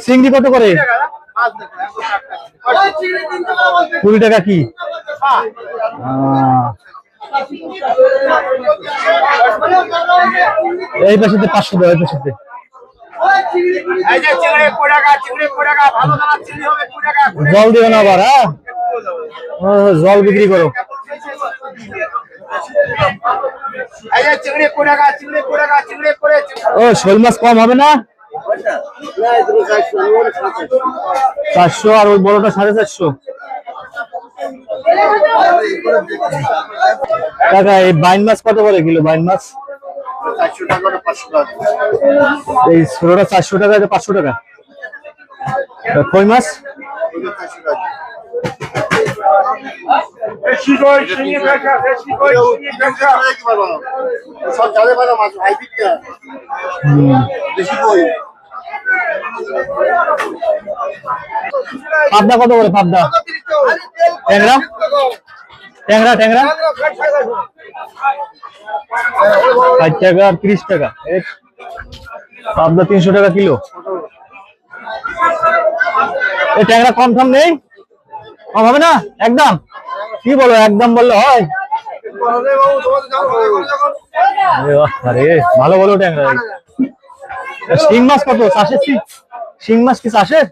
চিংড়ি কত করে? 20 টাকা কি? এই পাশে 500 টাকা, এই পাশে জল দিও না আবার। হ্যাঁ, জল বিক্রি করো। ও শোল মাছ কম হবে না? 400 আর ওই বড়টা 450। কাকা এই বাইন মাছ কত করে কিলো? বাইন মাছ 400 টাকা 500 টাকা। এই ছোটটা 400 টাকা, এটা 500 টাকা। কই মাছ পাবদা কত করে? পাবদা ট্যাংরা ট্যাংরা ট্যাংরা 60 টাকা আর 30 টাকা। পাবদা 300 টাকা কিলো। এই ট্যাংরা কম কম নেই? কম হবে না একদম? কি বলো, একদম বললে হয়? আরে ভালো বলো ট্যাংরা। শিং মাছ কত? চাষের শিং মাছ কি চাষের?